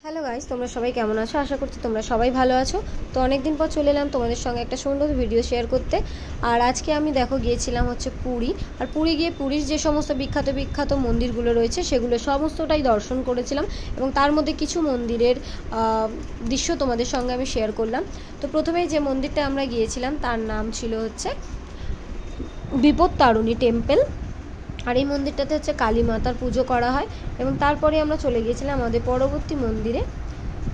Hello guys, তোমরা সবাই কেমন আছো? আশা করছি তোমরা সবাই ভালো আছো। তো অনেক দিন পর চলে এলাম তোমাদের সঙ্গে একটা সুন্দর ভিডিও শেয়ার করতে। আর আজকে আমি গিয়েছিলাম হচ্ছে পুরী। আর পুরী গিয়ে পুরীর যে সমস্ত বিখ্যাত বিখ্যাত মন্দিরগুলো রয়েছে সেগুলো সমস্তটাই দর্শন করেছিলাম, এবং তার মধ্যে কিছু মন্দিরের দৃশ্য তোমাদের সঙ্গে আমি শেয়ার করলাম। তো প্রথমেই যে মন্দিরটা আমরা গিয়েছিলাম তার নাম ছিল হচ্ছে বিপত্তারিণী টেম্পল। আর এই মন্দিরটাতে হচ্ছে কালী মাতার পুজো করা হয়, এবং তারপরে আমরা চলে গিয়েছিলাম আমাদের পরবর্তী মন্দিরে।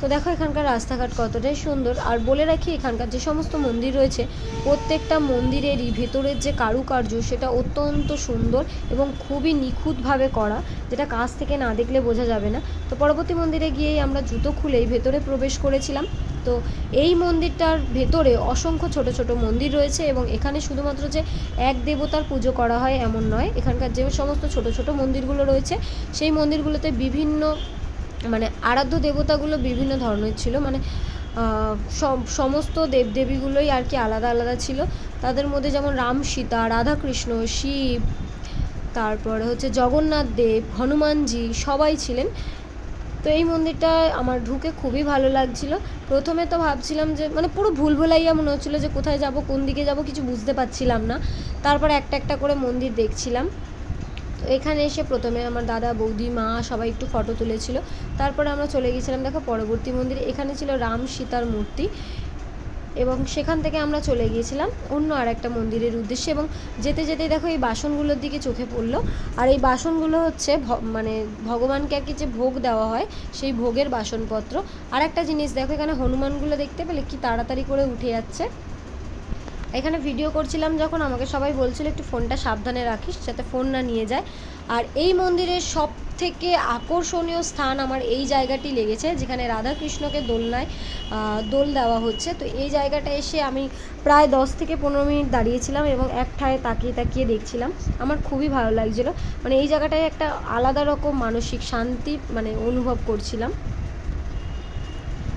তো দেখো এখানকার রাস্তাঘাট কতটাই সুন্দর। আর বলে রাখি, এখানকার যে সমস্ত মন্দির রয়েছে প্রত্যেকটা মন্দিরেরই ভেতরের যে কারুকার্য সেটা অত্যন্ত সুন্দর এবং খুবই নিখুঁতভাবে করা, যেটা কাছ থেকে না দেখলে বোঝা যাবে না। তো পরবর্তী মন্দিরে গিয়েই আমরা জুতো খুলেই ভেতরে প্রবেশ করেছিলাম। তো এই মন্দিরটার ভেতরে অসংখ্য ছোট ছোট মন্দির রয়েছে, এবং এখানে শুধুমাত্র যে এক দেবতার পুজো করা হয় এমন নয়। এখানকার যে সমস্ত ছোট ছোট মন্দিরগুলো রয়েছে সেই মন্দিরগুলোতে বিভিন্ন আরাধ্য দেবতাগুলো বিভিন্ন ধরনের ছিল। সমস্ত দেবদেবীগুলোই আর কি আলাদা আলাদা ছিল। তাদের মধ্যে যেমন রাম, সীতা, রাধাকৃষ্ণ, শিব, তারপরে হচ্ছে জগন্নাথ দেব, হনুমানজি সবাই ছিলেন। তো এই মন্দিরটা আমার ঢুকে খুবই ভালো লাগছিল। প্রথমে তো ভাবছিলাম যে পুরো ভুলভুলাইয়া মনে হচ্ছিলো যে কোথায় যাব, কোন দিকে যাব কিছু বুঝতে পারছিলাম না। তারপর একটা একটা করে মন্দির দেখছিলাম। তো এখানে এসে প্রথমে আমার দাদা, বৌদি, মা সবাই একটু ফটো তুলেছিল। তারপরে আমরা চলে গিয়েছিলাম দেখো পরবর্তী মন্দিরে। এখানে ছিল রাম সীতার মূর্তি, এবং সেখান থেকে আমরা চলে গিয়েছিলাম অন্য আর একটা মন্দিরের উদ্দেশ্যে। এবং যেতে যেতেই দেখো এই বাসনগুলোর দিকে চোখে পড়লো। আর এই বাসনগুলো হচ্ছে ভগবানকে আর কি যে ভোগ দেওয়া হয় সেই ভোগের বাসনপত্র। আর একটা জিনিস দেখো, এখানে হনুমানগুলো দেখতে পেলে কি তাড়াতাড়ি করে উঠে যাচ্ছে। এখানে ভিডিও করছিলাম যখন আমাকে সবাই বলছিল একটু ফোনটা সাবধানে রাখিস যাতে ফোন না নিয়ে যায়। আর এই মন্দিরের সব থেকে আকর্ষণীয় স্থান আমার এই জায়গাটি লেগেছে, যেখানে রাধাকৃষ্ণকে দোলনায় দোল দেওয়া হচ্ছে। তো এই জায়গাটা এসে আমি প্রায় 10 থেকে 15 মিনিট দাঁড়িয়েছিলাম এবং এক ঠায় তাকিয়ে তাকিয়ে দেখছিলাম। আমার খুবই ভালো লাগছিল। এই জায়গাটায় একটা আলাদা রকম মানসিক শান্তি অনুভব করছিলাম।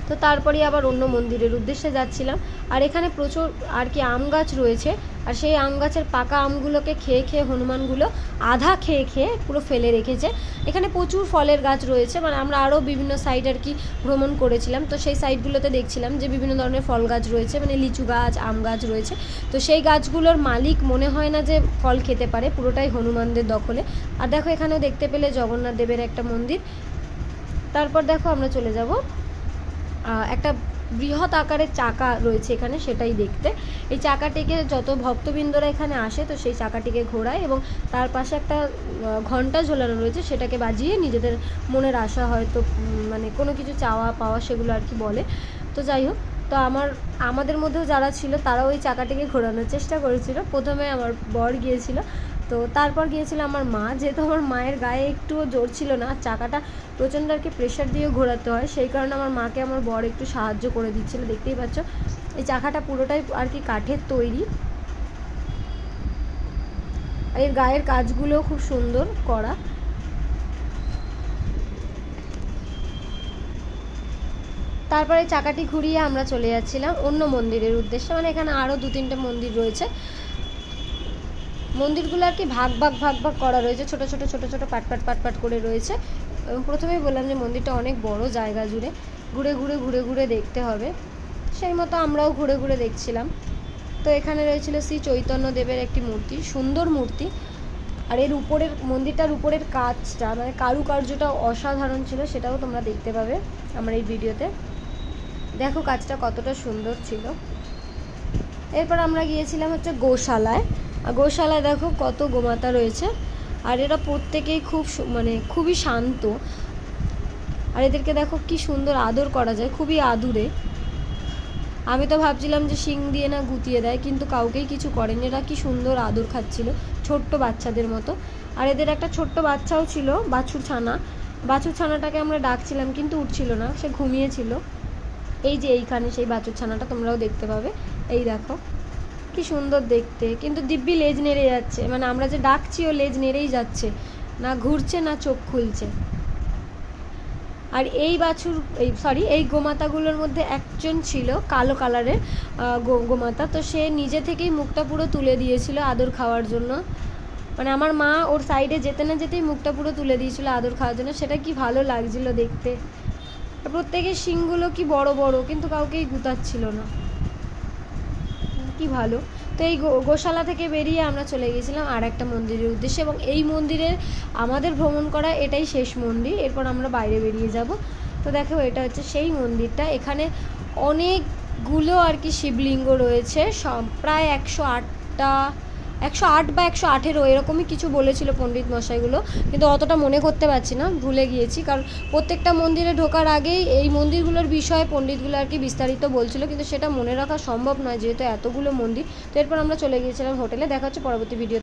তো তারপরে আবার অন্য মন্দিরের উদ্দেশ্যে যাচ্ছিলাম। আর এখানে প্রচুর আর কি আম গাছ রয়েছে, আর সেই আম গাছের পাকা আমগুলোকে খেয়ে খেয়ে হনুমানগুলো আধা খেয়ে খেয়ে পুরো ফেলে রেখেছে। এখানে প্রচুর ফলের গাছ রয়েছে, আমরা আরও বিভিন্ন সাইড আর কি ভ্রমণ করেছিলাম। তো সেই সাইডগুলোতে দেখছিলাম যে বিভিন্ন ধরনের ফল গাছ রয়েছে, লিচু গাছ, আম গাছ রয়েছে। তো সেই গাছগুলোর মালিক মনে হয় না যে ফল খেতে পারে, পুরোটাই হনুমানদের দখলে। আর দেখো এখানেও দেখতে পেলে জগন্নাথ দেবের একটা মন্দির। তারপর দেখো আমরা চলে যাব একটা বৃহৎ আকারের চাকা রয়েছে এখানে, সেটাই দেখতে। এই চাকাটিকে যত ভক্তবৃন্দরা এখানে আসে তো সেই চাকাটিকে ঘোরায়, এবং তার পাশে একটা ঘন্টা ঝোলানো রয়েছে, সেটাকে বাজিয়ে নিজেদের মনের আশা হয়তো কোনো কিছু চাওয়া পাওয়া সেগুলো আর কি বলে। তো যাই হোক, তো আমাদের মধ্যেও যারা ছিল তারাও ওই চাকাটিকে ঘোরানোর চেষ্টা করেছিল। প্রথমে আমার বর গিয়েছিল, তো তারপর গিয়েছিল আমার মা। যেহেতু আমার মায়ের গায়ে একটুও জোর ছিল না, চাকাটা প্রচণ্ড আর কি প্রেশার দিয়ে ঘোরাতে হয়, সেই কারণে আমার মাকে আমার বর একটু সাহায্য করে দিচ্ছিল। দেখতেই পাচ্ছ এই চাকাটা পুরোটাই আর কি কাঠের তৈরি, আর এর গায়ের কাজগুলোও খুব সুন্দর করা। তারপরে চাকাটি ঘুরিয়ে আমরা চলে যাচ্ছিলাম অন্য মন্দিরের উদ্দেশ্যে। এখানে আরও 2-3টে মন্দির রয়েছে। মন্দিরগুলো আর কি ভাগ ভাগ করা রয়েছে, ছোট ছোট ছোট ছোট পাট করে রয়েছে। এবং প্রথমেই বললাম যে মন্দিরটা অনেক বড় জায়গা জুড়ে, ঘুরে ঘুরে দেখতে হবে। সেই মতো আমরাও ঘুরে ঘুরে দেখছিলাম। তো এখানে রয়েছিল শ্রী চৈতন্য দেবের একটি মূর্তি, সুন্দর মূর্তি। আর এর উপরের মন্দিরটার উপরের কাজটা কারুকার্যটা অসাধারণ ছিল, সেটাও তোমরা দেখতে পাবে আমার এই ভিডিওতে। দেখো কাজটা কতটা সুন্দর ছিল। এরপর আমরা গিয়েছিলাম হচ্ছে গোশালায়। গোশালায় দেখো কত গোমাতা রয়েছে, আর এরা প্রত্যেকেই খুবই শান্ত। আর এদেরকে দেখো কি সুন্দর আদর করা যায়, খুবই আদুরে। আমি তো ভাবছিলাম যে শিং দিয়ে না গুতিয়ে দেয়, কিন্তু কাউকেই কিছু করেনি। এরা কি সুন্দর আদর খাচ্ছিল ছোট্ট বাচ্চাদের মতো। আর এদের একটা ছোট্ট বাচ্চাও ছিল, বাছুর ছানাটাকে আমরা ডাকছিলাম কিন্তু উঠছিল না, সে ঘুমিয়েছিল। এই যে এইখানে সেই বাছুর ছানাটা তোমরাও দেখতে পাবে। এই দেখো কি সুন্দর দেখতে, কিন্তু দিব্যি লেজ নেড়ে যাচ্ছে। আমরা যে ডাকছি ও লেজ নেড়েই যাচ্ছে, না ঘুরছে না চোখ খুলছে। আর এই গোমাতাগুলোর মধ্যে একজন ছিল কালো কালারের গোমাতা। তো সে নিজে থেকেই মুখটা পুরো তুলে দিয়েছিল আদর খাওয়ার জন্য। আমার মা ওর সাইডে যেতে না যেতেই মুখটা পুরো তুলে দিয়েছিল আদর খাওয়ার জন্য। সেটা কি ভালো লাগছিল দেখতে। প্রত্যেকের শিংগুলো কি বড় বড়, কিন্তু কাউকেই গুতাচ্ছিল না, কি ভালো। তো এই গোশালা থেকে বেরিয়ে আমরা চলে গেছিলাম আর একটা মন্দিরের উদ্দেশ্যে, এবং এই মন্দিরের আমাদের ভ্রমণ করা এটাই শেষ মন্দির, এরপর আমরা বাইরে বেরিয়ে যাব। তো দেখো এটা হচ্ছে সেই মন্দিরটা, এখানে অনেকগুলো আর কি শিবলিঙ্গ রয়েছে, প্রায় 108 বা 118 এরকমই কিছু বলেছিল পণ্ডিত মশাইগুলো, কিন্তু অতটা মনে করতে পারছি না, ভুলে গিয়েছি, কারণ প্রত্যেকটা মন্দিরে ঢোকার আগেই এই মন্দিরগুলোর বিষয়ে পণ্ডিতগুলো আর কি বিস্তারিত বলছিল, কিন্তু সেটা মনে রাখা সম্ভব নয় যেহেতু এতগুলো মন্দির। তো এরপর আমরা চলে গিয়েছিলাম হোটেলে। দেখা হচ্ছে পরবর্তী ভিডিও।